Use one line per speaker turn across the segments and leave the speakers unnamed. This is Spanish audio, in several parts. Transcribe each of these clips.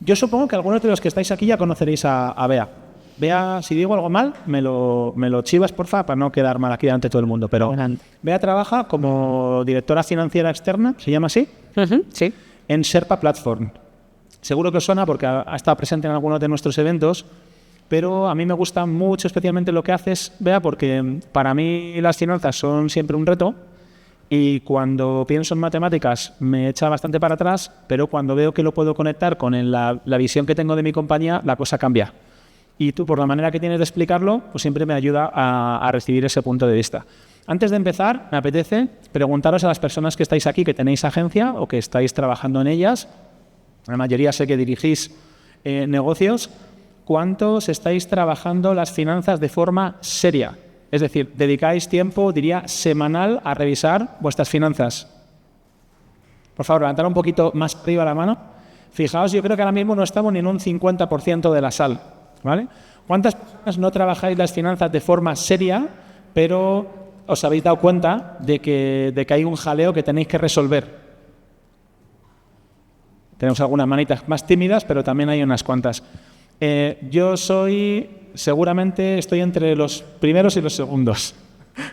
Yo supongo que algunos de los que estáis aquí ya conoceréis a Bea. Bea, si digo algo mal, me lo chivas, porfa, para no quedar mal aquí delante de todo el mundo. Pero Bea trabaja como directora financiera externa, ¿se llama así?
Sí.
En Sherpa Platform. Seguro que os suena porque ha estado presente en algunos de nuestros eventos, pero a mí me gusta mucho especialmente lo que haces, Bea, porque para mí las finanzas son siempre un reto y cuando pienso en matemáticas me echa bastante para atrás, pero cuando veo que lo puedo conectar con la visión que tengo de mi compañía, la cosa cambia. Y tú, por la manera que tienes de explicarlo, pues siempre me ayuda a recibir ese punto de vista. Antes de empezar, me apetece preguntaros a las personas que estáis aquí, que tenéis agencia o que estáis trabajando en ellas, la mayoría sé que dirigís negocios, ¿cuántos estáis trabajando las finanzas de forma seria? Es decir, ¿dedicáis tiempo, diría, semanal a revisar vuestras finanzas? Por favor, levantad un poquito más arriba la mano. Fijaos, yo creo que ahora mismo no estamos ni en un 50% de la sala, ¿vale? ¿Cuántas personas no trabajáis las finanzas de forma seria, pero os habéis dado cuenta de que hay un jaleo que tenéis que resolver? Tenemos algunas manitas más tímidas, pero también hay unas cuantas. Yo seguramente estoy entre los primeros y los segundos.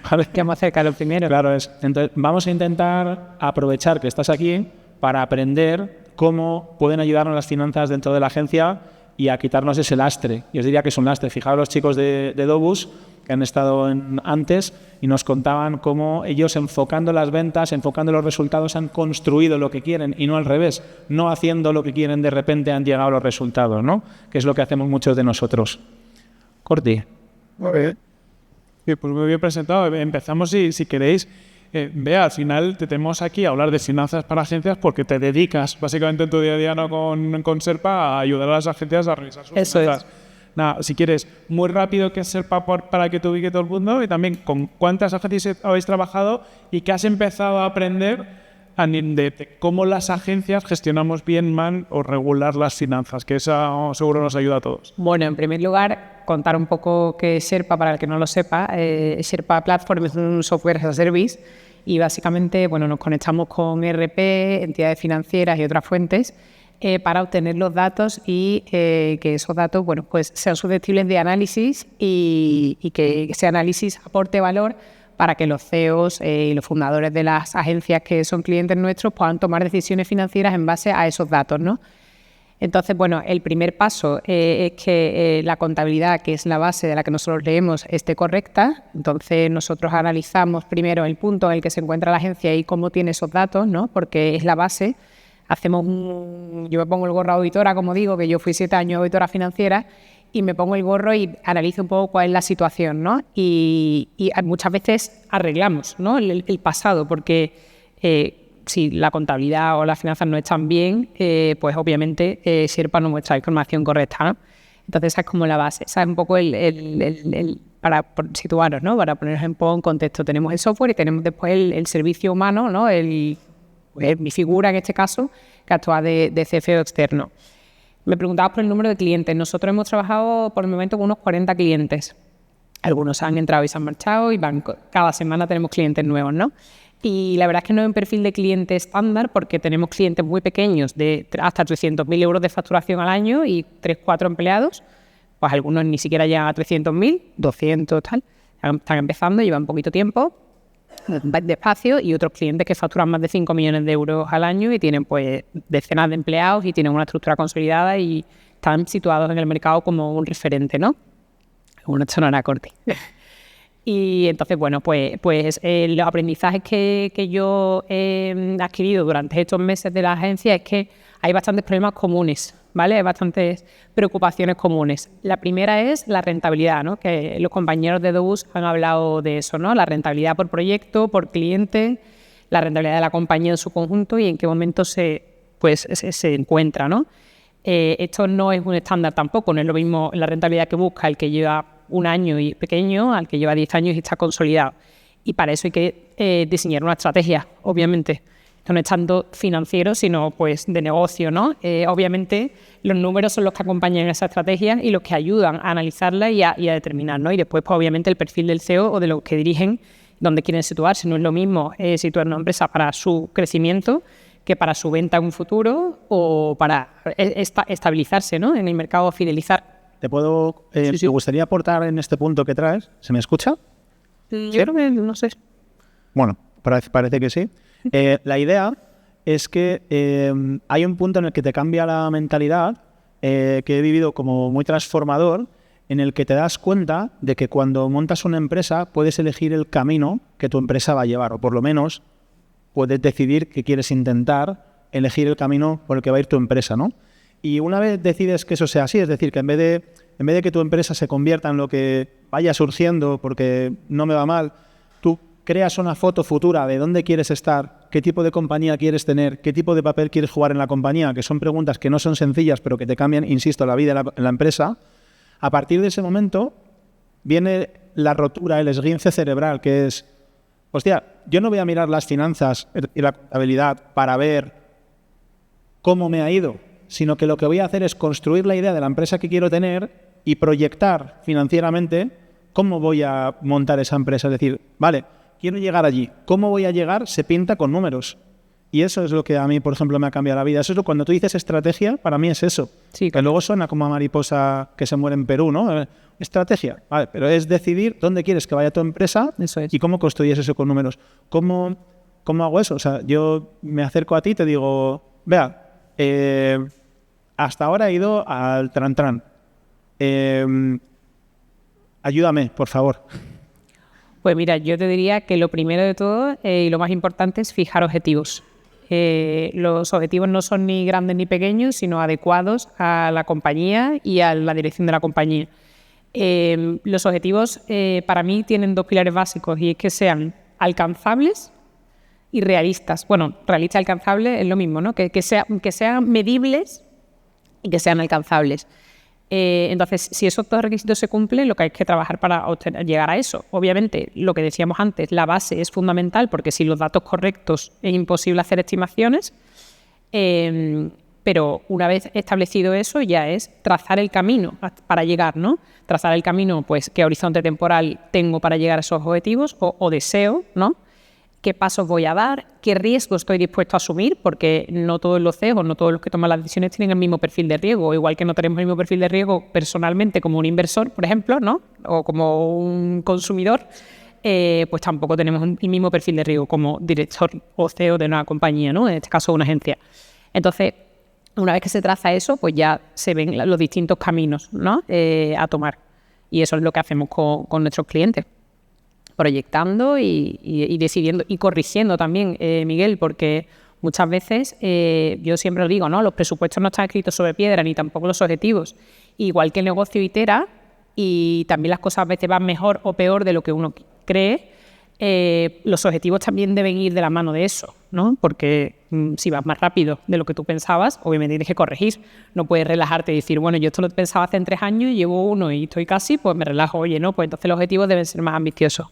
¿Vale?
¿Qué más cerca de los primeros?
Claro es. Entonces, vamos a intentar aprovechar que estás aquí para aprender cómo pueden ayudarnos las finanzas dentro de la agencia y a quitarnos ese lastre. Y os diría que es un lastre. Fijaos los chicos de Dobus que han estado antes y nos contaban cómo ellos enfocando las ventas, enfocando los resultados, han construido lo que quieren y no al revés. No haciendo lo que quieren, de repente han llegado a los resultados, ¿no? Que es lo que hacemos muchos de nosotros. Corti.
Muy bien. Sí, pues muy bien presentado. Empezamos, si queréis. Vea, al final te tenemos aquí a hablar de finanzas para agencias porque te dedicas básicamente en tu día a día, ¿no? con Sherpa a ayudar a las agencias a revisar sus finanzas. Nada, si quieres, muy rápido, ¿qué es Sherpa para que te ubique todo el mundo? Y también, ¿con cuántas agencias habéis trabajado y qué has empezado a aprender de cómo las agencias gestionamos bien, mal o regular las finanzas? Que eso seguro nos ayuda a todos.
Bueno, en primer lugar, contar un poco qué es Sherpa para el que no lo sepa. Sherpa Platform es un software as a service y básicamente nos conectamos con ERP, entidades financieras y otras fuentes para obtener los datos y que esos datos pues sean susceptibles de análisis y que ese análisis aporte valor para que los CEOs y los fundadores de las agencias que son clientes nuestros puedan tomar decisiones financieras en base a esos datos, ¿no? Entonces, el primer paso es que la contabilidad, que es la base de la que nosotros leemos, esté correcta. Entonces, nosotros analizamos primero el punto en el que se encuentra la agencia y cómo tiene esos datos, ¿no? Porque es la base. Yo me pongo el gorro auditora, como digo, que yo fui 7 años auditora financiera, y me pongo el gorro y analizo un poco cuál es la situación, ¿no? Y muchas veces arreglamos, ¿no? el pasado, porque si la contabilidad o las finanzas no están bien, pues obviamente Sherpa no muestra la información correcta, ¿no? Entonces esa es como la base, esa es un poco para situaros, ¿no? Para ponernos un poco en contexto. Tenemos el software y tenemos después el servicio humano, ¿no? Mi figura en este caso, que actúa de CFO externo. Me preguntabas por el número de clientes. Nosotros hemos trabajado por el momento con unos 40 clientes. Algunos han entrado y se han marchado y cada semana tenemos clientes nuevos, ¿no? Y la verdad es que no es un perfil de cliente estándar porque tenemos clientes muy pequeños de hasta 300.000 euros de facturación al año y 3-4 empleados. Pues algunos ni siquiera llegan a 300.000, 200, tal. Están empezando, llevan poquito tiempo, despacio, y otros clientes que facturan más de 5 millones de euros al año y tienen pues decenas de empleados y tienen una estructura consolidada y están situados en el mercado como un referente, ¿no? Una sonora corte. Y entonces, pues los aprendizajes que yo he adquirido durante estos meses de la agencia es que hay bastantes problemas comunes, ¿vale? Hay bastantes preocupaciones comunes. La primera es la rentabilidad, ¿no? Que los compañeros de Dobus han hablado de eso, ¿no? La rentabilidad por proyecto, por cliente, la rentabilidad de la compañía en su conjunto y en qué momento se encuentra, ¿no? Esto no es un estándar tampoco, no es lo mismo la rentabilidad que busca el que lleva 1 año y es pequeño al que lleva 10 años y está consolidado. Y para eso hay que diseñar una estrategia, obviamente. Esto no es tanto financiero, sino pues de negocio, ¿no? Obviamente los números son los que acompañan esa estrategia y los que ayudan a analizarla y a determinar, ¿no? Y después, pues obviamente el perfil del CEO o de los que dirigen, dónde quieren situarse. No es lo mismo situar una empresa para su crecimiento que para su venta en un futuro o para estabilizarse, ¿no?, en el mercado, fidelizar.
¿Te puedo, me gustaría aportar en este punto que traes? ¿Se me escucha?
Yo creo que, no sé.
Bueno, parece que sí. La idea es que hay un punto en el que te cambia la mentalidad, que he vivido como muy transformador, en el que te das cuenta de que cuando montas una empresa puedes elegir el camino que tu empresa va a llevar, o por lo menos puedes decidir que quieres intentar elegir el camino por el que va a ir tu empresa, ¿no? Y una vez decides que eso sea así, es decir, que en vez de que tu empresa se convierta en lo que vaya surgiendo porque no me va mal, tú creas una foto futura de dónde quieres estar, qué tipo de compañía quieres tener, qué tipo de papel quieres jugar en la compañía, que son preguntas que no son sencillas, pero que te cambian, insisto, la vida en la empresa. A partir de ese momento viene la rotura, el esguince cerebral, que es, hostia, yo no voy a mirar las finanzas y la contabilidad para ver cómo me ha ido, sino que lo que voy a hacer es construir la idea de la empresa que quiero tener y proyectar financieramente cómo voy a montar esa empresa. Es decir, vale, quiero llegar allí. ¿Cómo voy a llegar? Se pinta con números. Y eso es lo que a mí, por ejemplo, me ha cambiado la vida. Eso es cuando tú dices estrategia, para mí es eso.
Sí,
que luego suena como a mariposa que se muere en Perú, ¿no? Estrategia, vale, pero es decidir dónde quieres que vaya tu empresa.
Eso es.
Y cómo construyes eso con números. ¿Cómo hago eso? O sea, yo me acerco a ti y te digo, vea, hasta ahora he ido al Tran. Ayúdame, por favor.
Pues mira, yo te diría que lo primero de todo y lo más importante es fijar objetivos. Los objetivos no son ni grandes ni pequeños, sino adecuados a la compañía y a la dirección de la compañía. Los objetivos para mí tienen dos pilares básicos, y es que sean alcanzables y realistas. Bueno, realista y alcanzable es lo mismo, ¿no? Que sean medibles y que sean alcanzables. Entonces, si esos dos requisitos se cumplen, lo que hay que trabajar para llegar a eso. Obviamente, lo que decíamos antes, la base es fundamental, porque sin los datos correctos es imposible hacer estimaciones, pero una vez establecido eso, ya es trazar el camino para llegar, ¿no? Trazar el camino, pues, qué horizonte temporal tengo para llegar a esos objetivos o deseo, ¿no? ¿Qué pasos voy a dar? ¿Qué riesgo estoy dispuesto a asumir? Porque no todos los CEOs, no todos los que toman las decisiones tienen el mismo perfil de riesgo. Igual que no tenemos el mismo perfil de riesgo personalmente como un inversor, por ejemplo, ¿no? O como un consumidor, pues tampoco tenemos el mismo perfil de riesgo como director o CEO de una compañía, ¿no? En este caso, una agencia. Entonces, una vez que se traza eso, pues ya se ven los distintos caminos, ¿no? A tomar. Y eso es lo que hacemos con nuestros clientes. Proyectando y decidiendo y corrigiendo también, Miguel, porque muchas veces, yo siempre lo digo, ¿no? Los presupuestos no están escritos sobre piedra, ni tampoco los objetivos. Igual que el negocio itera, y también las cosas a veces van mejor o peor de lo que uno cree, los objetivos también deben ir de la mano de eso, ¿no? Porque si vas más rápido de lo que tú pensabas, obviamente tienes que corregir. No puedes relajarte y decir, bueno, yo esto lo pensaba hace 3 años, llevo 1 y estoy casi, pues me relajo. Oye, no, pues entonces los objetivos deben ser más ambiciosos.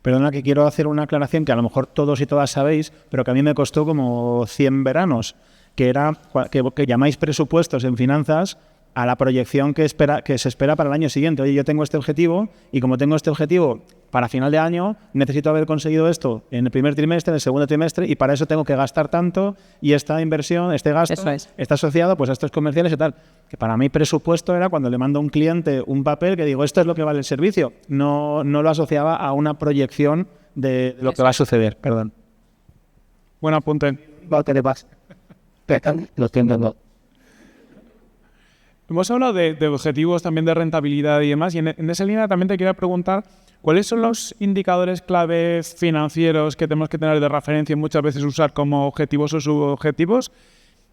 Perdona, que quiero hacer una aclaración que a lo mejor todos y todas sabéis, pero que a mí me costó como 100 veranos, que era que llamáis presupuestos en finanzas a la proyección que se espera para el año siguiente. Oye, yo tengo este objetivo y como tengo este objetivo para final de año, necesito haber conseguido esto en el primer trimestre, en el segundo trimestre, y para eso tengo que gastar tanto, y esta inversión, este gasto, está asociado pues a estos comerciales y tal. Que para mí presupuesto era cuando le mando a un cliente un papel que digo, esto es lo que vale el servicio. No lo asociaba a una proyección de lo que va a suceder. Perdón.
Buen apunte.
¿Qué te pasa? Lo entiendo.
Hemos hablado de objetivos, también de rentabilidad y demás, y en esa línea también te quería preguntar cuáles son los indicadores claves financieros que tenemos que tener de referencia y muchas veces usar como objetivos o subobjetivos.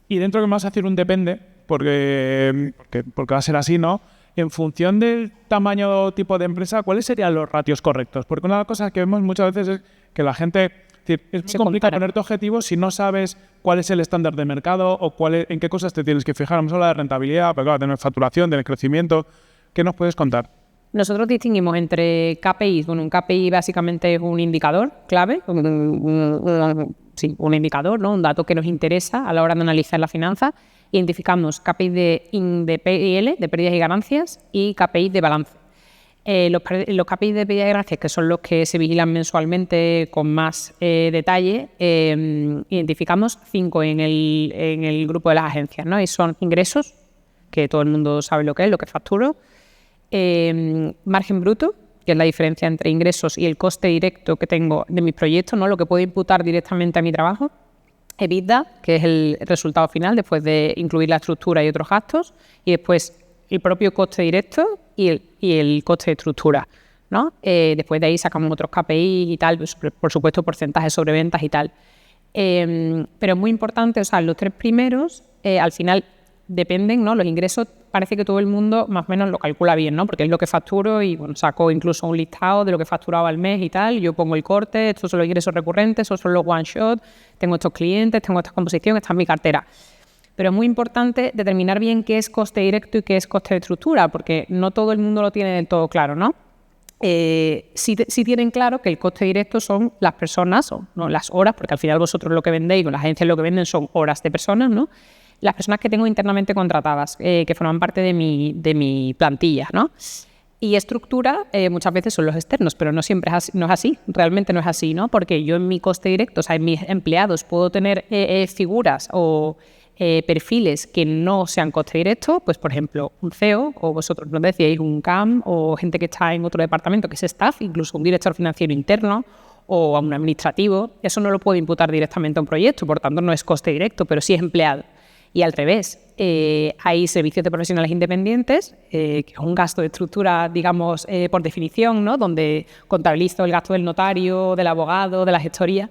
Y dentro que me vas a hacer un depende, porque va a ser así, ¿no? En función del tamaño o tipo de empresa, ¿cuáles serían los ratios correctos? Porque una de las cosas que vemos muchas veces es que la gente... Es muy complicado ponerte objetivos si no sabes cuál es el estándar de mercado o en qué cosas te tienes que fijar. Hemos hablado de rentabilidad, pero claro, tener facturación, tener crecimiento. ¿Qué nos puedes contar?
Nosotros distinguimos entre KPIs. Bueno, un KPI básicamente es un indicador clave, un indicador, ¿no? Un dato que nos interesa a la hora de analizar la finanza. Identificamos KPIs de PIL, de pérdidas y ganancias, y KPIs de balance. Los KPIs de pérdida de ganancias, que son los que se vigilan mensualmente con más detalle, identificamos 5 en el grupo de las agencias, ¿no? Y son ingresos, que todo el mundo sabe lo que facturo, margen bruto, que es la diferencia entre ingresos y el coste directo que tengo de mis proyectos, ¿no? Lo que puedo imputar directamente a mi trabajo, EBITDA, que es el resultado final después de incluir la estructura y otros gastos, y después el propio coste directo y el coste de estructura, ¿no? Después de ahí sacamos otros KPI y tal, pues, por supuesto porcentajes sobre ventas y tal. Pero es muy importante, o sea, los 3 primeros al final dependen, ¿no? Los ingresos parece que todo el mundo más o menos lo calcula bien, ¿no? Porque es lo que facturo y, bueno, saco incluso un listado de lo que facturaba al mes y tal. Yo pongo el corte, estos son los ingresos recurrentes, estos son los one shot, tengo estos clientes, tengo esta composición, esta es mi cartera. Pero es muy importante determinar bien qué es coste directo y qué es coste de estructura, porque no todo el mundo lo tiene del todo claro, ¿no? Sí tienen claro que el coste directo son las personas, o no las horas, porque al final vosotros lo que vendéis o las agencias lo que venden son horas de personas, ¿no? Las personas que tengo internamente contratadas, que forman parte de mi plantilla, ¿no? Y estructura muchas veces son los externos, pero no siempre no es así, realmente no es así, ¿no? Porque yo en mi coste directo, o sea, en mis empleados puedo tener figuras o perfiles que no sean coste directo, pues por ejemplo un CEO, o vosotros nos decíais un CAM, o gente que está en otro departamento que es staff, incluso un director financiero interno, o a un administrativo. Eso no lo puedo imputar directamente a un proyecto, por tanto no es coste directo, pero sí es empleado. Y al revés, hay servicios de profesionales independientes, que es un gasto de estructura, digamos, por definición, ¿no? Donde contabilizo el gasto del notario, del abogado, de la gestoría.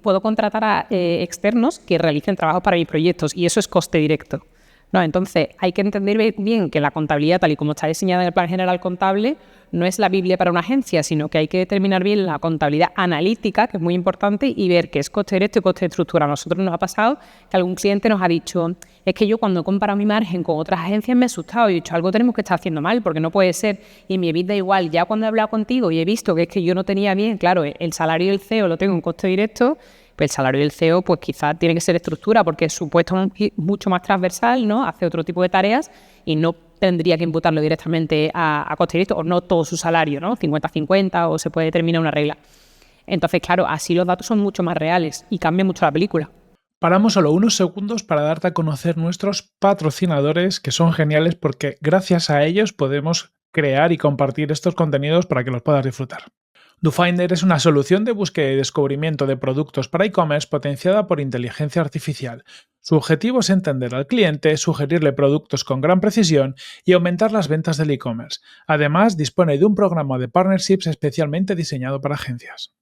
Puedo contratar a externos que realicen trabajos para mis proyectos y eso es coste directo, ¿no? Entonces, hay que entender bien que la contabilidad, tal y como está diseñada en el Plan General Contable, no es la Biblia para una agencia, sino que hay que determinar bien la contabilidad analítica, que es muy importante, y ver qué es coste directo y coste de estructura. A nosotros nos ha pasado que algún cliente nos ha dicho, es que yo cuando he comparado mi margen con otras agencias me he asustado y he dicho, algo tenemos que estar haciendo mal, porque no puede ser. Y mi EBITDA igual, ya cuando he hablado contigo y he visto que es que yo no tenía bien, claro, el salario del CEO lo tengo en coste directo, pues el salario del CEO pues quizás tiene que ser estructura porque su puesto es mucho más transversal, ¿no? Hace otro tipo de tareas y no tendría que imputarlo directamente a coste directo, o no todo su salario, ¿no? 50-50, o se puede determinar una regla. Entonces, claro, así los datos son mucho más reales y cambia mucho la película.
Paramos solo unos segundos para darte a conocer nuestros patrocinadores, que son geniales porque gracias a ellos podemos crear y compartir estos contenidos para que los puedas disfrutar. DoFinder es una solución de búsqueda y descubrimiento de productos para e-commerce potenciada por inteligencia artificial. Su objetivo es entender al cliente, sugerirle productos con gran precisión y aumentar las ventas del e-commerce. Además, dispone de un programa de partnerships especialmente diseñado para agencias.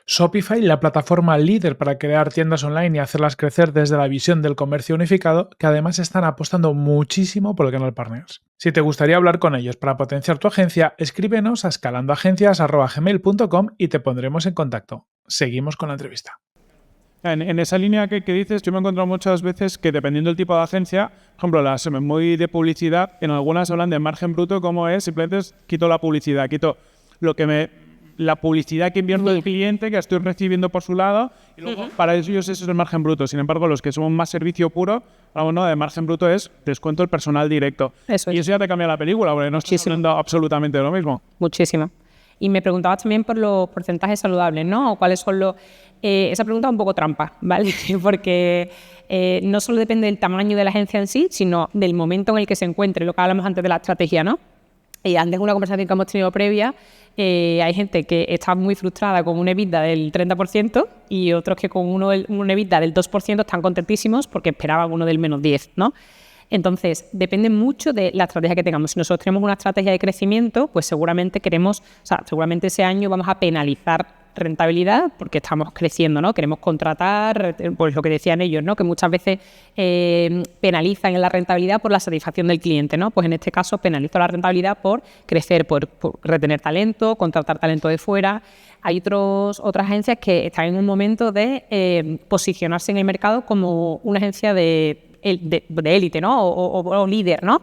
Shopify, la plataforma líder para crear tiendas online y hacerlas crecer desde la visión del comercio unificado, que además están apostando muchísimo por el canal Partners. Si te gustaría hablar con ellos para potenciar tu agencia, escríbenos a escalandoagencias@gmail.com y te pondremos en contacto. Seguimos con la entrevista.
En esa línea que dices, yo me he encontrado muchas veces que dependiendo del tipo de agencia, por ejemplo, las muy de publicidad, en algunas hablan de margen bruto, como es, simplemente quito la publicidad, quito la publicidad que invierto el cliente, que estoy recibiendo por su lado, y luego para ellos ese es el margen bruto. Sin embargo, los que somos más servicio puro, hablamos, ¿no?, de margen bruto es descuento el personal directo.
Eso es.
Y eso ya te cambia la película, porque no estoy hablando absolutamente de lo mismo.
Muchísimo. Y me preguntabas también por los porcentajes saludables, ¿no? O cuáles son los... esa pregunta es un poco trampa, ¿vale? Porque no solo depende del tamaño de la agencia en sí, sino del momento en el que se encuentre, lo que hablamos antes de la estrategia, ¿no? Y antes de una conversación que hemos tenido previa, hay gente que está muy frustrada con un EBITDA del 30% y otros que con un EBITDA del 2% están contentísimos porque esperaban uno del menos 10%, ¿no? Entonces, depende mucho de la estrategia que tengamos. Si nosotros tenemos una estrategia de crecimiento, pues seguramente seguramente ese año vamos a penalizar rentabilidad porque estamos creciendo, ¿no? Queremos contratar, pues lo que decían ellos, ¿no? Que muchas veces penalizan en la rentabilidad por la satisfacción del cliente, ¿no? Pues en este caso penalizo la rentabilidad por crecer, por retener talento, contratar talento de fuera. Hay otras agencias que están en un momento de posicionarse en el mercado como una agencia de élite, ¿no? O líder, ¿no?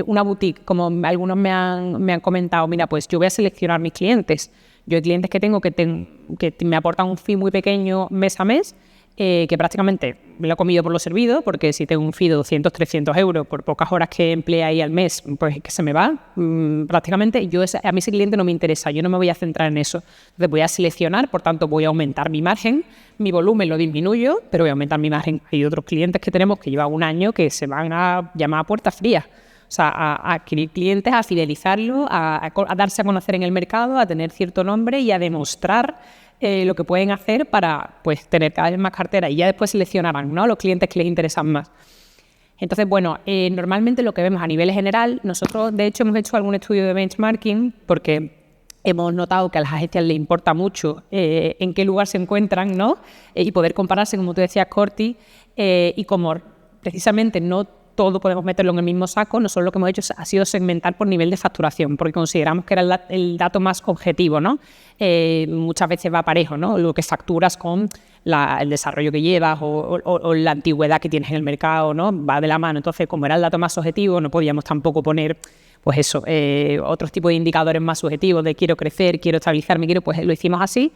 Una boutique, como algunos me han comentado, mira, pues yo voy a seleccionar mis clientes. Yo hay clientes que tengo que me aportan un fee muy pequeño mes a mes, que prácticamente me lo he comido por lo servido, porque si tengo un fee de 200, 300 euros por pocas horas que emplee ahí al mes, pues que se me va prácticamente. A mí ese cliente no me interesa, yo no me voy a centrar en eso. Entonces voy a seleccionar, por tanto voy a aumentar mi margen, mi volumen lo disminuyo, pero voy a aumentar mi margen. Hay otros clientes que tenemos que llevan un año que se van a llamar a puertas frías. O sea, a adquirir clientes, a fidelizarlos, a darse a conocer en el mercado, a tener cierto nombre y a demostrar lo que pueden hacer para pues tener cada vez más cartera, y ya después seleccionarán, ¿no?, los clientes que les interesan más. Entonces, bueno, normalmente lo que vemos a nivel general, nosotros de hecho hemos hecho algún estudio de benchmarking porque hemos notado que a las agencias les importa mucho en qué lugar se encuentran, ¿no? Y poder compararse, como tú decías, Corti, y como precisamente no todo podemos meterlo en el mismo saco, nosotros lo que hemos hecho ha sido segmentar por nivel de facturación, porque consideramos que era el dato más objetivo, ¿no? Muchas veces va parejo, ¿no?, lo que facturas con el desarrollo que llevas o la antigüedad que tienes en el mercado, ¿no?, va de la mano. Entonces, como era el dato más objetivo, no podíamos tampoco poner, pues eso, otros tipos de indicadores más subjetivos de quiero crecer, quiero estabilizarme, pues lo hicimos así.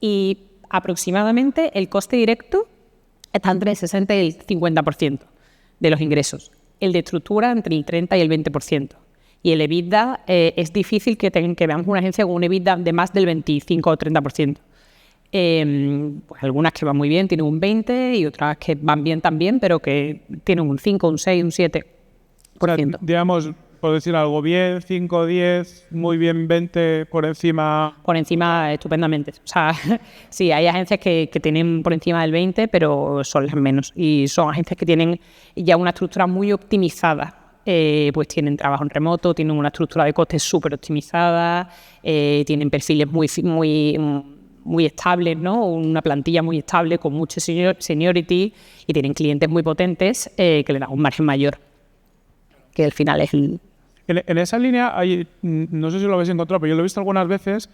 Y aproximadamente el coste directo está entre el 60 y el 50% de los ingresos. El de estructura entre el 30 y el 20%. Y el EBITDA es difícil que veamos una agencia con un EBITDA de más del 25 o 30%. Pues algunas que van muy bien tienen un 20% y otras que van bien también, pero que tienen un 5, un 6, un 7%.
O sea, digamos, por decir algo, bien 5, 10, muy bien 20, por encima...
Por encima, estupendamente. O sea, sí, hay agencias que tienen por encima del 20, pero son las menos. Y son agencias que tienen ya una estructura muy optimizada. Pues tienen trabajo en remoto, tienen una estructura de costes súper optimizada, tienen perfiles muy estables, ¿no? Una plantilla muy estable con mucho seniority, y tienen clientes muy potentes que le dan un margen mayor, que al final es el...
En esa línea, no sé si lo habéis encontrado, pero yo lo he visto algunas veces,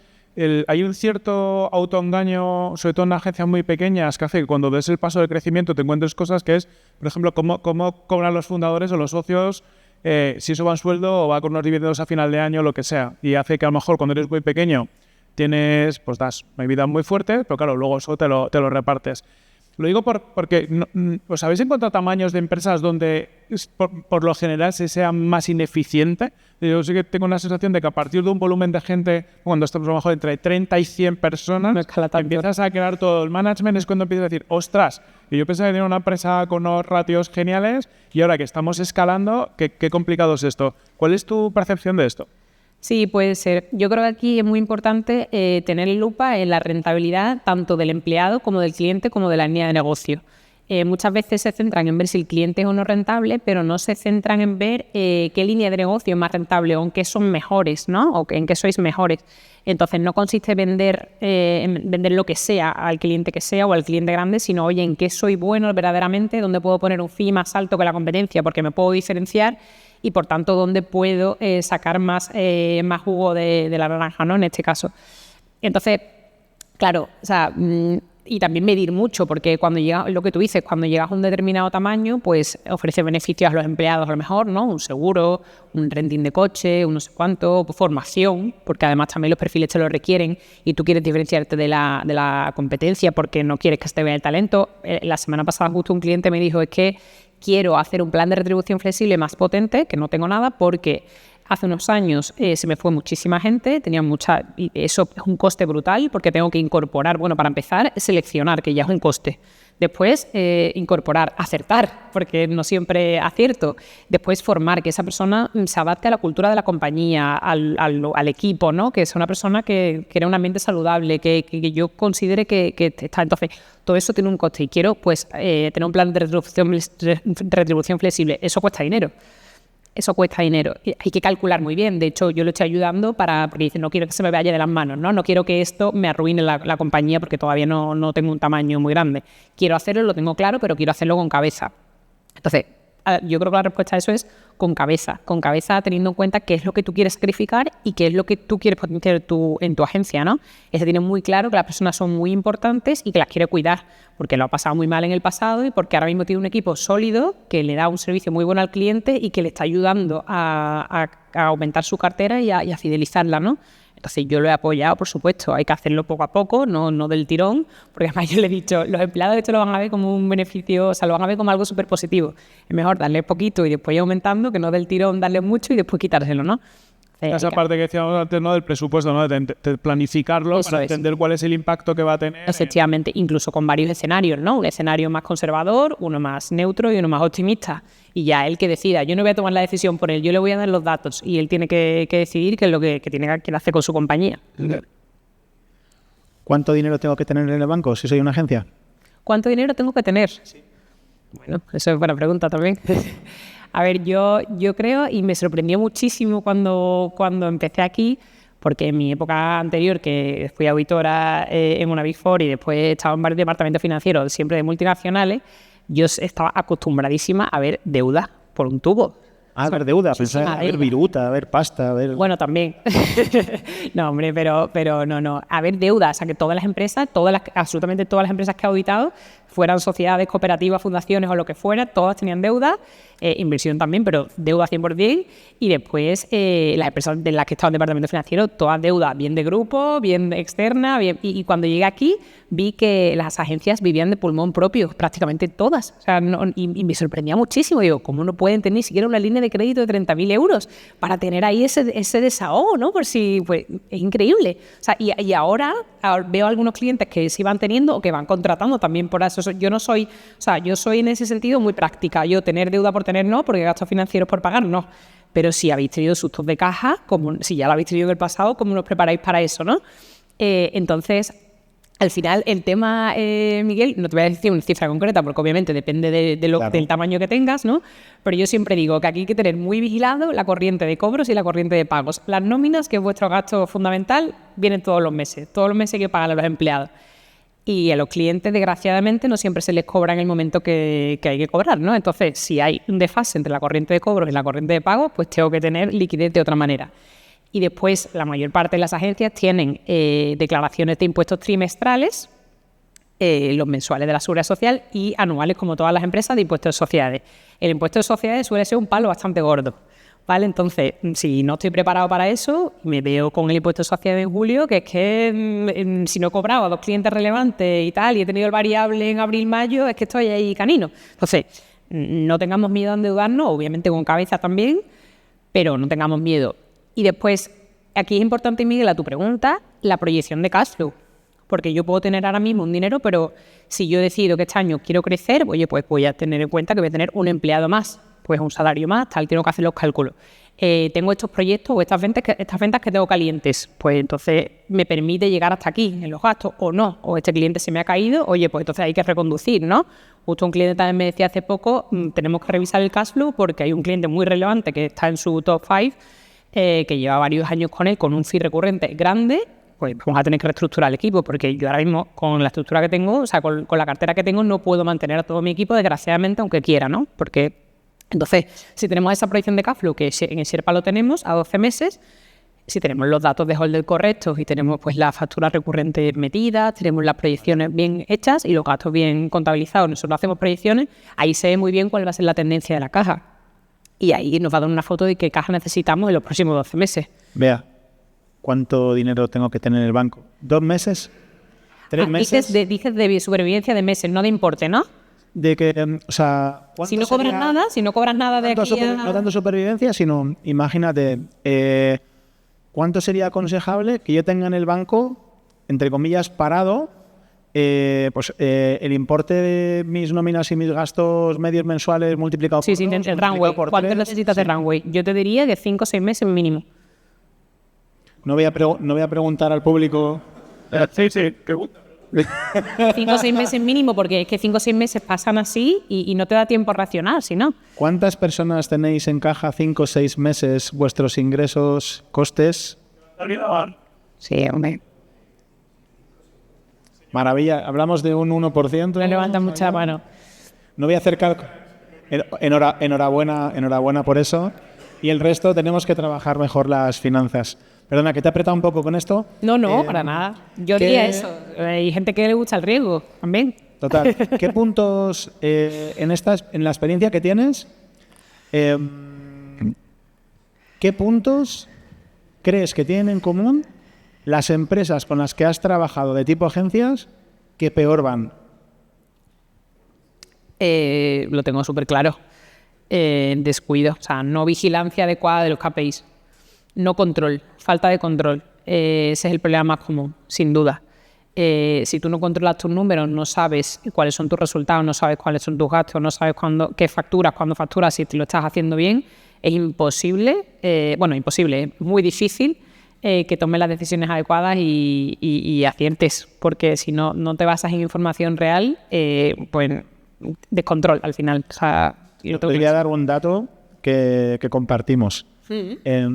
hay un cierto autoengaño, sobre todo en agencias muy pequeñas, que hace que cuando des el paso de crecimiento te encuentres cosas que es, por ejemplo, cómo cobran los fundadores o los socios, si eso va en sueldo o va con unos dividendos a final de año, lo que sea. Y hace que a lo mejor cuando eres muy pequeño pues das una vida muy fuerte, pero claro, luego eso te lo repartes. Lo digo porque ¿os habéis encontrado tamaños de empresas donde por lo general se sea más ineficiente? Yo sí que tengo una sensación de que a partir de un volumen de gente, cuando estamos a lo mejor entre 30 y 100 personas, empiezas a crear todo el management, es cuando empiezas a decir, ostras, y yo pensaba que tenía una empresa con unos ratios geniales y ahora que estamos escalando, qué complicado es esto. ¿Cuál es tu percepción de esto?
Sí, puede ser. Yo creo que aquí es muy importante tener lupa en la rentabilidad tanto del empleado como del cliente como de la línea de negocio. Muchas veces se centran en ver si el cliente es o no rentable, pero no se centran en ver qué línea de negocio es más rentable o en qué son mejores, ¿no? O en qué sois mejores. Entonces, no consiste en vender lo que sea al cliente que sea o al cliente grande, sino, oye, en qué soy bueno verdaderamente, dónde puedo poner un fee más alto que la competencia porque me puedo diferenciar y, por tanto, dónde puedo sacar más jugo de la naranja, ¿no?, en este caso. Entonces, claro, o sea... y también medir mucho, porque cuando llega, lo que tú dices, cuando llegas a un determinado tamaño, pues ofrece beneficios a los empleados a lo mejor, ¿no? Un seguro, un renting de coche, un no sé cuánto, formación, porque además también los perfiles te lo requieren y tú quieres diferenciarte de la competencia porque no quieres que se te vea el talento. La semana pasada justo un cliente me dijo, es que quiero hacer un plan de retribución flexible más potente, que no tengo nada, porque hace unos años se me fue muchísima gente, y eso es un coste brutal porque tengo que incorporar, bueno, para empezar, seleccionar, que ya es un coste. Después, incorporar, acertar, porque no siempre acierto. Después, formar, que esa persona se adapte a la cultura de la compañía, al equipo, ¿no? Que sea una persona que crea un ambiente saludable, que yo considere que está. Entonces, todo eso tiene un coste y quiero, pues, tener un plan de retribución flexible. Eso cuesta dinero. Eso cuesta dinero. Hay que calcular muy bien. De hecho, yo lo estoy ayudando porque dice, no quiero que se me vaya de las manos, ¿no? No quiero que esto me arruine la compañía porque todavía no tengo un tamaño muy grande. Quiero hacerlo, lo tengo claro, pero quiero hacerlo con cabeza. Entonces, yo creo que la respuesta a eso es con cabeza teniendo en cuenta qué es lo que tú quieres sacrificar y qué es lo que tú quieres potenciar en tu agencia, ¿no? Ese tiene muy claro que las personas son muy importantes y que las quiere cuidar porque lo ha pasado muy mal en el pasado y porque ahora mismo tiene un equipo sólido que le da un servicio muy bueno al cliente y que le está ayudando a aumentar su cartera y a fidelizarla, ¿no? Entonces yo lo he apoyado, por supuesto, hay que hacerlo poco a poco, no del tirón, porque además yo le he dicho, los empleados esto lo van a ver como un beneficio, o sea, lo van a ver como algo súper positivo. Es mejor darle poquito y después ir aumentando, que no del tirón darle mucho y después quitárselo, ¿no?
Esa parte que decíamos antes, ¿no? Del presupuesto, ¿no? De planificarlo para entender cuál es el impacto que va a tener.
Efectivamente, incluso con varios escenarios, ¿no? Un escenario más conservador, uno más neutro y uno más optimista. Y ya él que decida, yo no voy a tomar la decisión por él, yo le voy a dar los datos y él tiene que decidir qué es lo que tiene que hacer con su compañía.
¿Cuánto dinero tengo que tener en el banco si soy una agencia?
¿Cuánto dinero tengo que tener? Sí. Bueno, eso es buena pregunta también. A ver, yo creo, y me sorprendió muchísimo cuando empecé aquí, porque en mi época anterior, que fui auditora en una Big Four y después estaba en varios departamentos financieros, siempre de multinacionales, yo estaba acostumbradísima a ver deuda por un tubo.
A ver deuda, pensar, a ver viruta, a ver pasta, a ver...
Bueno, también. No, hombre, pero no. A ver deuda, o sea, que todas las empresas, absolutamente todas las empresas que he auditado, fueran sociedades, cooperativas, fundaciones o lo que fuera, todas tenían deuda, inversión también, pero deuda 100%, y después las empresas de las que estaba en el departamento financiero, todas deuda, bien de grupo, bien externa, bien, y cuando llegué aquí vi que las agencias vivían de pulmón propio, prácticamente todas, o sea, y me sorprendía muchísimo, digo, ¿cómo no pueden tener ni siquiera una línea de crédito de 30.000 euros para tener ahí ese desahogo, ¿no? Por si, pues, es increíble. O sea, y ahora veo algunos clientes que sí van teniendo o que van contratando también por eso. Yo no soy, o sea, yo soy en ese sentido muy práctica. Yo tener deuda por tener no, porque gastos financieros por pagar no. Pero si habéis tenido sustos de caja, como si ya lo habéis tenido en el pasado, ¿cómo nos preparáis para eso, no? Entonces, al final, el tema, Miguel, no te voy a decir una cifra concreta, porque obviamente depende del tamaño que tengas, ¿no? Pero yo siempre digo que aquí hay que tener muy vigilado la corriente de cobros y la corriente de pagos. Las nóminas, que es vuestro gasto fundamental, vienen todos los meses. Todos los meses hay que pagar a los empleados. Y a los clientes, desgraciadamente, no siempre se les cobra en el momento que hay que cobrar, ¿no? Entonces, si hay un desfase entre la corriente de cobros y la corriente de pagos, pues tengo que tener liquidez de otra manera. Y después, la mayor parte de las agencias tienen declaraciones de impuestos trimestrales, los mensuales de la Seguridad Social y anuales, como todas las empresas, de impuestos de sociedades. El impuesto de sociedades suele ser un palo bastante gordo, ¿vale? Entonces, si no estoy preparado para eso, me veo con el impuesto de sociedades en julio, que es que si no he cobrado a 2 clientes relevantes y tal, y he tenido el variable en abril-mayo, es que estoy ahí canino. Entonces, no tengamos miedo a endeudarnos, obviamente con cabeza también, pero no tengamos miedo. Y después, aquí es importante, Miguel, a tu pregunta, la proyección de cash flow. Porque yo puedo tener ahora mismo un dinero, pero si yo decido que este año quiero crecer, oye, pues voy a tener en cuenta que voy a tener un empleado más, pues un salario más, tal, tengo que hacer los cálculos. Tengo estos proyectos o estas ventas que tengo calientes, pues entonces me permite llegar hasta aquí en los gastos o no, o este cliente se me ha caído, oye, pues entonces hay que reconducir, ¿no? Justo un cliente también me decía hace poco, tenemos que revisar el cash flow porque hay un cliente muy relevante que está en su top 5, que lleva varios años con él, con un fee recurrente grande, pues vamos a tener que reestructurar el equipo, porque yo ahora mismo, con la estructura que tengo, o sea, con la cartera que tengo, no puedo mantener a todo mi equipo, desgraciadamente, aunque quiera, ¿no? Porque, entonces, si tenemos esa proyección de cash flow, que en el Sherpa lo tenemos a 12 meses, si tenemos los datos de holder correctos y tenemos pues las facturas recurrentes metidas, tenemos las proyecciones bien hechas y los gastos bien contabilizados, nosotros hacemos proyecciones, ahí se ve muy bien cuál va a ser la tendencia de la caja. Y ahí nos va a dar una foto de qué caja necesitamos en los próximos 12 meses.
Vea, ¿cuánto dinero tengo que tener en el banco? ¿2 meses? ¿3 meses?
Dices de supervivencia de meses, no de importe, ¿no?
De que, o sea...
Si no cobras nada de aquí a...
No tanto supervivencia, sino, imagínate, ¿cuánto sería aconsejable que yo tenga en el banco, entre comillas, parado, el importe de mis nóminas y mis gastos medios mensuales multiplicados por 2,
el runway. ¿Cuánto necesitas de runway? Yo te diría que 5 o 6 meses mínimo.
No voy a preguntar al público...
Sí, pregunta.
5 o 6 meses mínimo, porque es que 5 o 6 meses pasan así y no te da tiempo a racionar, si no.
¿Cuántas personas tenéis en caja 5 o 6 meses vuestros ingresos, costes?
Sí, hombre.
Maravilla, hablamos de un 1%.
Me levanta mucha mano.
No voy a hacer cálculo. Enhorabuena por eso. Y el resto tenemos que trabajar mejor las finanzas. Perdona, que te he apretado un poco con esto.
No, para nada. Yo diría eso. Hay gente que le gusta el riesgo también.
Total. ¿Qué puntos en la experiencia que tienes, qué puntos crees que tienen en común las empresas con las que has trabajado de tipo agencias, ¿qué peor van?
Lo tengo súper claro. Descuido, o sea, no vigilancia adecuada de los KPIs. No control, falta de control. Ese es el problema más común, sin duda. Si tú no controlas tus números, no sabes cuáles son tus resultados, no sabes cuáles son tus gastos, no sabes qué facturas, cuándo facturas, si te lo estás haciendo bien, es imposible, imposible, es muy difícil que tomes las decisiones adecuadas y aciertes, porque si no te basas en información real, pues descontrol al final. O sea,
te voy a dar un dato que compartimos.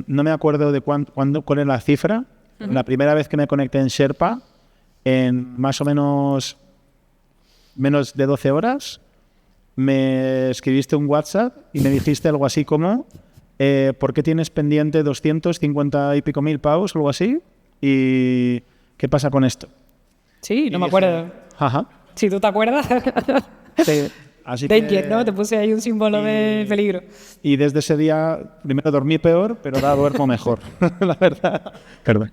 No me acuerdo de cuál es la cifra. La primera vez que me conecté en Sherpa, en más o menos de 12 horas, me escribiste un WhatsApp y me dijiste algo así como ¿por qué tienes pendiente 250 y pico mil pavos o algo así? ¿Y qué pasa con esto?
Sí, no me acuerdo.
Ajá.
Si tú te acuerdas.
Sí. Así
Danger, ¿no? Te puse ahí un símbolo de peligro.
Y desde ese día, primero dormí peor, pero ahora duermo mejor, la verdad. Perdón.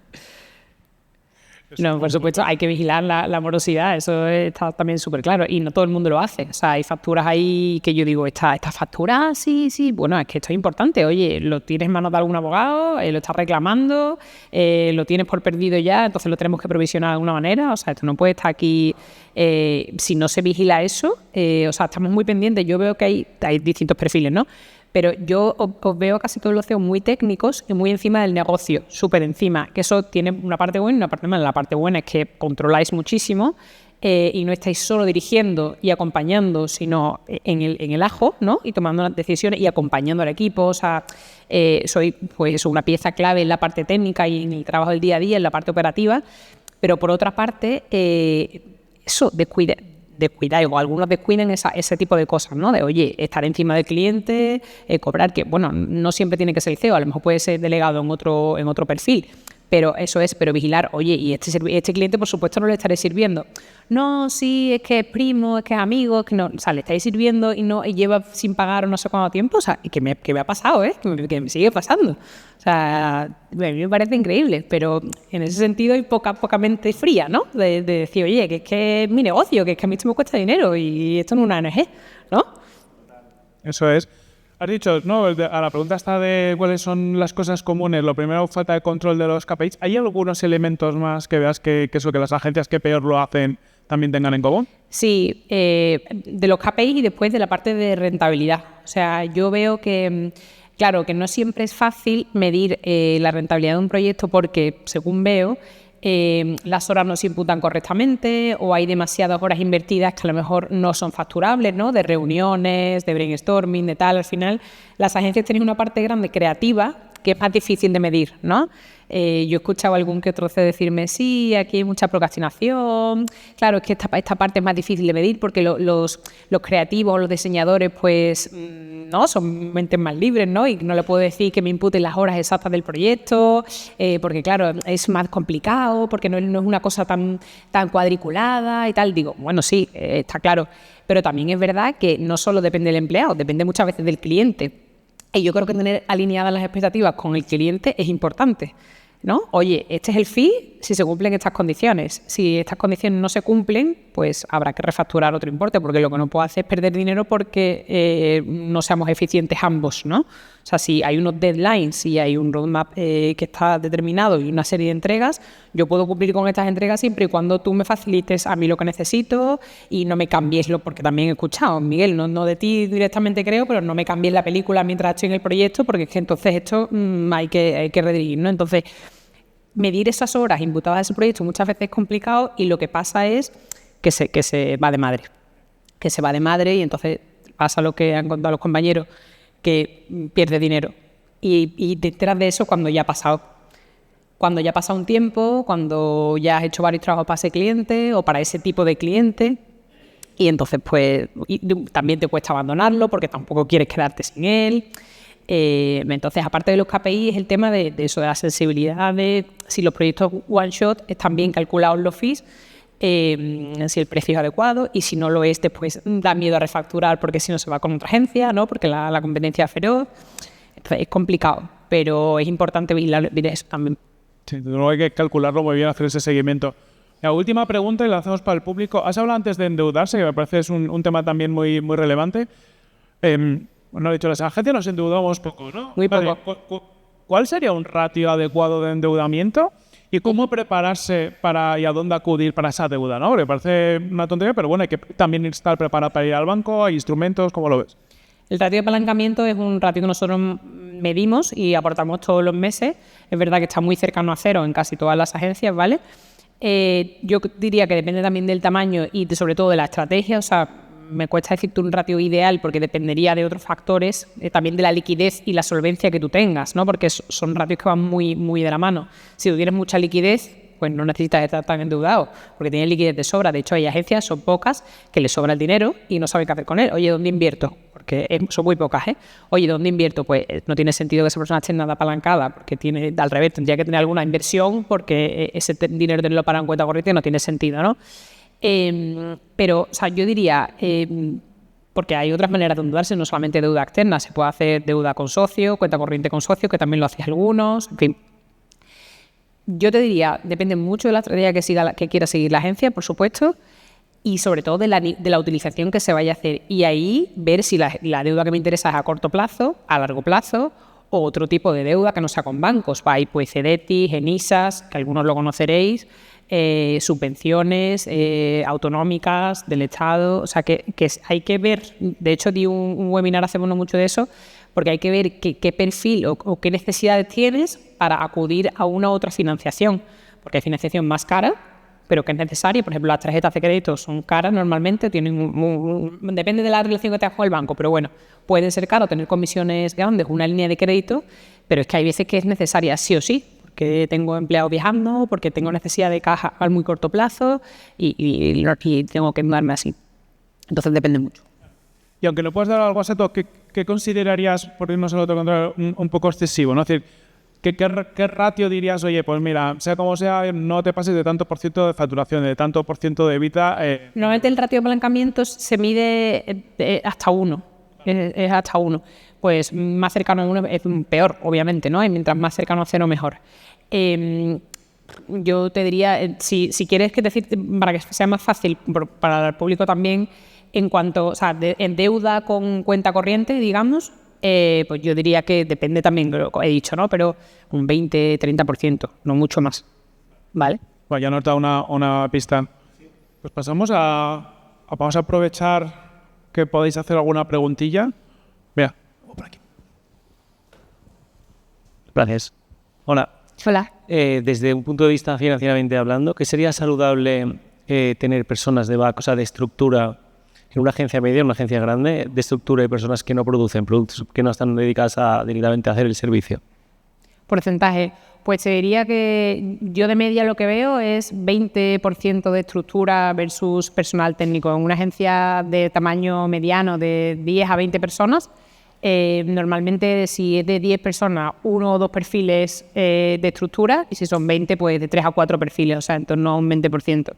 No, por supuesto, hay que vigilar la morosidad, eso está también súper claro, y no todo el mundo lo hace. O sea, hay facturas ahí que yo digo, esta factura, sí, bueno, es que esto es importante. Oye, lo tienes en manos de algún abogado, lo estás reclamando, lo tienes por perdido ya, entonces lo tenemos que provisionar de alguna manera. O sea, esto no puede estar aquí si no se vigila eso. O sea, estamos muy pendientes. Yo veo que hay distintos perfiles, ¿no? Pero yo os veo casi todos los CEOs muy técnicos y muy encima del negocio, súper encima, que eso tiene una parte buena y una parte mala. La parte buena es que controláis muchísimo y no estáis solo dirigiendo y acompañando, sino en el ajo, ¿no? Y tomando las decisiones y acompañando al equipo. O sea, soy pues una pieza clave en la parte técnica y en el trabajo del día a día, en la parte operativa. Pero por otra parte, eso descuidar, o algunos descuiden ese tipo de cosas, ¿no? De, oye, estar encima del cliente, cobrar, que, bueno, no siempre tiene que ser el CEO, a lo mejor puede ser delegado en otro perfil, pero vigilar, oye, y este cliente, por supuesto, no le estaré sirviendo. No, sí, es que es primo, es que es amigo, que no, o sea, le estáis sirviendo y lleva sin pagar no sé cuánto tiempo, o sea, que me ha pasado, que me sigue pasando. O sea, a mí me parece increíble, pero en ese sentido hay poca mente fría, ¿no? De decir, oye, que es que es mi negocio, que es que a mí esto me cuesta dinero y esto no es una ONG, ¿no?
Eso es. Has dicho, ¿no? A la pregunta esta de cuáles son las cosas comunes, lo primero, falta de control de los KPIs. ¿Hay algunos elementos más que veas que las agencias que peor lo hacen también tengan en común?
Sí, de los KPIs y después de la parte de rentabilidad. O sea, yo veo que, claro, que no siempre es fácil medir la rentabilidad de un proyecto porque, según veo, las horas no se imputan correctamente o hay demasiadas horas invertidas que a lo mejor no son facturables, ¿no? De reuniones, de brainstorming, de tal. Al final, las agencias tienen una parte grande creativa que es más difícil de medir, ¿no? Yo he escuchado a algún que otro CEO decirme, sí, aquí hay mucha procrastinación. Claro, es que esta parte es más difícil de medir porque los creativos, los diseñadores, pues, no, son mentes más libres, ¿no? Y no le puedo decir que me imputen las horas exactas del proyecto, porque, claro, es más complicado, porque no es una cosa tan cuadriculada y tal. Digo, bueno, sí, está claro. Pero también es verdad que no solo depende del empleado, depende muchas veces del cliente. Y yo creo que tener alineadas las expectativas con el cliente es importante, ¿no? Oye, este es el fee si se cumplen estas condiciones. Si estas condiciones no se cumplen, pues habrá que refacturar otro importe, porque lo que no puedo hacer es perder dinero porque no seamos eficientes ambos, ¿no? O sea, si hay unos deadlines, si hay un roadmap que está determinado y una serie de entregas, yo puedo cumplir con estas entregas siempre y cuando tú me facilites a mí lo que necesito y no me cambies porque también he escuchado, Miguel, no de ti directamente creo, pero no me cambies la película mientras estoy en el proyecto, porque es que entonces esto hay que redirigir, ¿no? Entonces, medir esas horas imputadas a ese proyecto muchas veces es complicado y lo que pasa es que se va de madre. Que se va de madre y entonces pasa lo que han contado los compañeros, que pierde dinero. Y te enteras de eso cuando ya ha pasado. Cuando ya ha pasado un tiempo, cuando ya has hecho varios trabajos para ese cliente o para ese tipo de cliente. Y entonces, pues, también te cuesta abandonarlo porque tampoco quieres quedarte sin él. Entonces, aparte de los KPI, es el tema de eso, de la sensibilidad de si los proyectos one shot están bien calculados los fees, si el precio es adecuado, y si no lo es, después da miedo a refacturar porque si no se va con otra agencia, ¿no? Porque la competencia es feroz. Entonces, es complicado, pero es importante vigilar eso también.
Sí, luego hay que calcularlo muy bien, hacer ese seguimiento. La última pregunta y la hacemos para el público. Has hablado antes de endeudarse, que me parece es un tema también muy, muy relevante. Bueno, he dicho, las agencias nos endeudamos poco, ¿no?
Muy poco.
¿Cuál sería un ratio adecuado de endeudamiento y cómo prepararse y a dónde acudir para esa deuda, ¿no? Porque parece una tontería, pero bueno, hay que también estar preparado para ir al banco, hay instrumentos, ¿cómo lo ves?
El ratio de apalancamiento es un ratio que nosotros medimos y aportamos todos los meses. Es verdad que está muy cercano a cero en casi todas las agencias, ¿vale? Yo diría que depende también del tamaño y sobre todo de la estrategia. O sea, me cuesta decirte un ratio ideal porque dependería de otros factores, también de la liquidez y la solvencia que tú tengas, ¿no? Porque son ratios que van muy, muy de la mano. Si tú tienes mucha liquidez, pues no necesitas estar tan endeudado, porque tienes liquidez de sobra. De hecho, hay agencias, son pocas, que les sobra el dinero y no saben qué hacer con él. Oye, ¿dónde invierto? Porque son muy pocas, ¿eh? Oye, ¿dónde invierto? Pues no tiene sentido que esa persona esté nada apalancada, porque al revés, tendría que tener alguna inversión, porque ese dinero tenerlo para en cuenta corriente no tiene sentido, ¿no? Pero, o sea, yo diría, porque hay otras maneras de endeudarse, no solamente deuda externa, se puede hacer deuda con socio, cuenta corriente con socio, que también lo hacéis algunos, en fin. Yo te diría, depende mucho de la estrategia que quiera seguir la agencia, por supuesto, y sobre todo de la utilización que se vaya a hacer. Y ahí ver si la deuda que me interesa es a corto plazo, a largo plazo, o otro tipo de deuda que no sea con bancos. Hay pues CEDETIS, ENISAS, que algunos lo conoceréis, subvenciones autonómicas del Estado. O sea, que hay que ver, de hecho di un webinar hace no mucho de eso, porque hay que ver qué perfil o qué necesidades tienes para acudir a una u otra financiación, porque hay financiación más cara, pero que es necesaria. Por ejemplo, las tarjetas de crédito son caras normalmente, depende de la relación que tengas con el banco, pero bueno, pueden ser caros, tener comisiones grandes, una línea de crédito, pero es que hay veces que es necesaria sí o sí, porque tengo empleados viajando, porque tengo necesidad de caja a muy corto plazo y tengo que mudarme así. Entonces depende mucho.
Y aunque no puedas dar algo a ¿qué considerarías, por irnos al otro contrario, un poco excesivo, ¿no? Es decir, ¿qué ratio dirías, oye, pues mira, sea como sea, no te pases de tanto por ciento de facturación, de tanto por ciento de EBITDA?
Normalmente el ratio de apalancamiento se mide hasta 1. Es hasta 1. Pues más cercano a 1 es peor, obviamente, ¿no? Y mientras más cercano a 0, mejor. Yo te diría, si quieres que decir, para que sea más fácil para el público también, en cuanto, o sea, en deuda con cuenta corriente, digamos, pues yo diría que depende también, lo que he dicho, ¿no? Pero un 20-30%, no mucho más, ¿vale?
Bueno, ya nos da una pista. Pues vamos a aprovechar que podéis hacer alguna preguntilla. Mira, por aquí.
Gracias. Hola.
Hola.
Desde un punto de vista financieramente hablando, ¿qué sería saludable tener personas de back, o sea, de estructura en una agencia media, en una agencia grande, de estructura y personas que no producen productos, que no están dedicadas directamente a hacer el servicio?
Porcentaje. Pues te diría que yo de media lo que veo es 20% de estructura versus personal técnico. En una agencia de tamaño mediano de 10 a 20 personas, normalmente si es de 10 personas, 1 o 2 perfiles de estructura, y si son 20, pues de 3 a 4 perfiles, o sea, en torno a un 20%.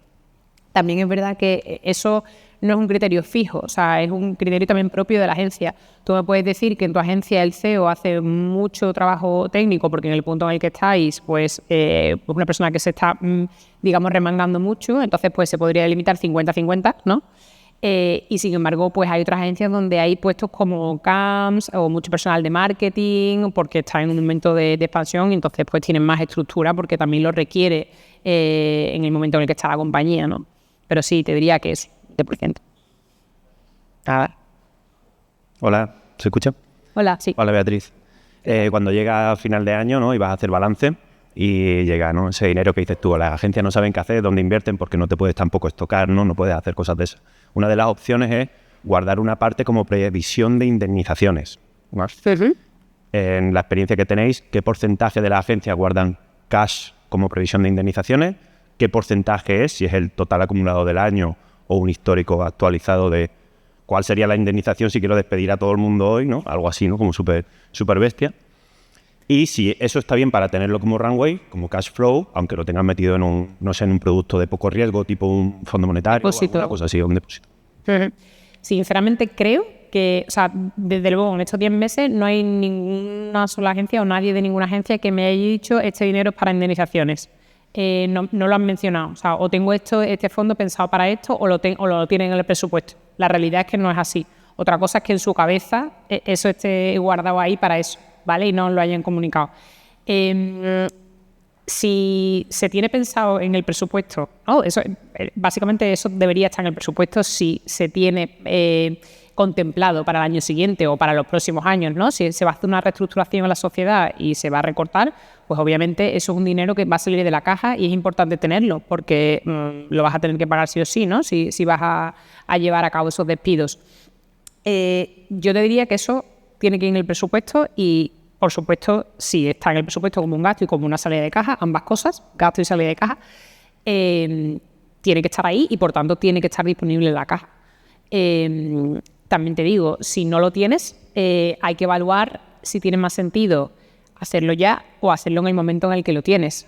También es verdad que eso no es un criterio fijo, o sea, es un criterio también propio de la agencia. Tú me puedes decir que en tu agencia el CEO hace mucho trabajo técnico porque en el punto en el que estáis, pues una persona que se está, digamos, remangando mucho, entonces pues se podría limitar 50-50, ¿no? Y sin embargo, pues hay otras agencias donde hay puestos como CAMS o mucho personal de marketing porque está en un momento de expansión y entonces pues tienen más estructura porque también lo requiere en el momento en el que está la compañía, ¿no? Pero sí, te diría que es 20%.
Hola, ¿se escucha?
Hola, sí.
Hola, Beatriz. Cuando llega final de año, ¿no?, y vas a hacer balance y llega, ¿no?, ese dinero que dices tú, las agencias no saben qué hacer, dónde invierten porque no te puedes tampoco estocar, no puedes hacer cosas de esas. Una de las opciones es guardar una parte como previsión de indemnizaciones.
Uh-huh.
En la experiencia que tenéis, ¿qué porcentaje de las agencias guardan cash como previsión de indemnizaciones? ¿Qué porcentaje es, si es el total acumulado del año o un histórico actualizado de cuál sería la indemnización si quiero despedir a todo el mundo hoy, ¿no? Algo así, ¿no? Como súper bestia. Y si eso está bien para tenerlo como runway, como cash flow, aunque lo tengas metido en un producto de poco riesgo, tipo un fondo monetario o alguna cosa así, un depósito.
Uh-huh. Sinceramente creo que, o sea, desde luego en estos 10 meses no hay ninguna sola agencia o nadie de ninguna agencia que me haya dicho este dinero es para indemnizaciones. No lo han mencionado. O sea, o tengo este fondo pensado para esto o lo tienen en el presupuesto. La realidad es que no es así. Otra cosa es que en su cabeza eso esté guardado ahí para eso, ¿vale? Y no lo hayan comunicado. Si se tiene pensado en el presupuesto, ¿no? Básicamente eso debería estar en el presupuesto si se tiene contemplado para el año siguiente o para los próximos años, ¿no? Si se va a hacer una reestructuración en la sociedad y se va a recortar, pues obviamente eso es un dinero que va a salir de la caja y es importante tenerlo porque lo vas a tener que pagar sí o sí, ¿no? Si vas a llevar a cabo esos despidos. Yo te diría que eso tiene que ir en el presupuesto y, por supuesto, si está en el presupuesto como un gasto y como una salida de caja, ambas cosas, gasto y salida de caja, tiene que estar ahí y, por tanto, tiene que estar disponible en la caja. También te digo, si no lo tienes, hay que evaluar si tiene más sentido hacerlo ya o hacerlo en el momento en el que lo tienes.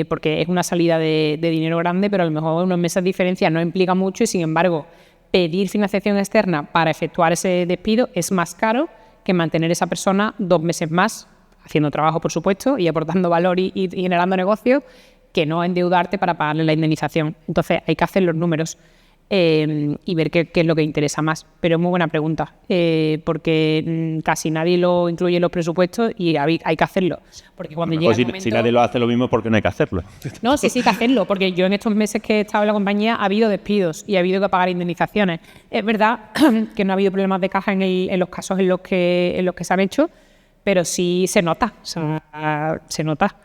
Porque es una salida de dinero grande, pero a lo mejor unos meses de diferencia no implica mucho y, sin embargo, pedir financiación externa para efectuar ese despido es más caro que mantener a esa persona 2 meses más, haciendo trabajo, por supuesto, y aportando valor y generando negocio, que no endeudarte para pagarle la indemnización. Entonces, hay que hacer los números y ver qué es lo que interesa más. Pero es muy buena pregunta, porque casi nadie lo incluye en los presupuestos y hay que hacerlo. Porque cuando llega el momento...
Si nadie lo hace lo mismo, ¿por qué no hay que hacerlo?
No, sí hay que hacerlo, porque yo en estos meses que he estado en la compañía ha habido despidos y ha habido que pagar indemnizaciones. Es verdad que no ha habido problemas de caja en los casos en los que se han hecho, pero sí se nota, o sea, se nota.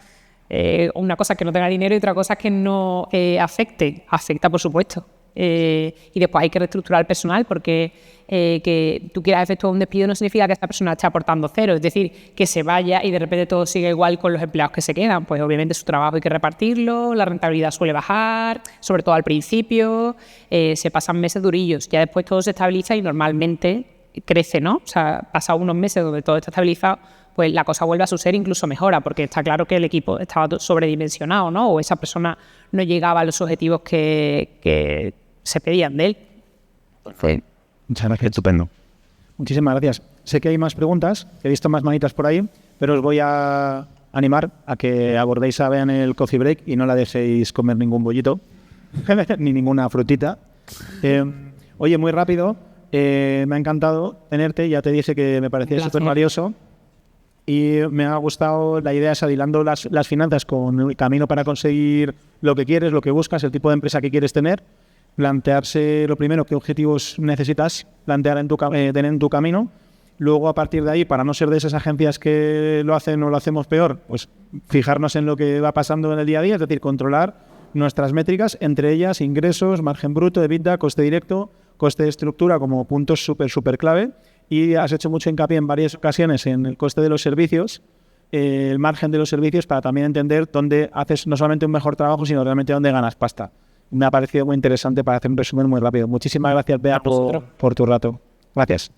Una cosa es que no tenga dinero y otra cosa es que no afecta, por supuesto. Y después hay que reestructurar el personal porque que tú quieras efectuar un despido no significa que esta persona esté aportando cero, es decir, que se vaya y de repente todo siga igual con los empleados que se quedan. Pues obviamente su trabajo hay que repartirlo, la rentabilidad suele bajar, sobre todo al principio, se pasan meses durillos, ya después todo se estabiliza y normalmente crece, ¿no? O sea, pasados unos meses donde todo está estabilizado, pues la cosa vuelve a su ser, incluso mejora, porque está claro que el equipo estaba sobredimensionado, ¿no? O esa persona no llegaba a los objetivos que se pedían de él.
Muchas gracias.
Estupendo.
Muchísimas gracias. Sé que hay más preguntas, he visto más manitas por ahí, pero os voy a animar a que abordéis a Bea en el coffee break y no la dejéis comer ningún bollito, ni ninguna frutita. Oye, muy rápido, me ha encantado tenerte, ya te dije que me parecía súper valioso. Y me ha gustado la idea esa de hilando las finanzas con el camino para conseguir lo que quieres, lo que buscas, el tipo de empresa que quieres tener. Plantearse lo primero, qué objetivos necesitas plantear tener en tu camino. Luego, a partir de ahí, para no ser de esas agencias que lo hacen o lo hacemos peor, pues fijarnos en lo que va pasando en el día a día, es decir, controlar nuestras métricas, entre ellas ingresos, margen bruto, EBITDA, coste directo, coste de estructura como puntos súper clave. Y has hecho mucho hincapié en varias ocasiones en el coste de los servicios, el margen de los servicios, para también entender dónde haces no solamente un mejor trabajo, sino realmente dónde ganas pasta. Me ha parecido muy interesante para hacer un resumen muy rápido. Muchísimas gracias, Bea, por tu rato. Gracias.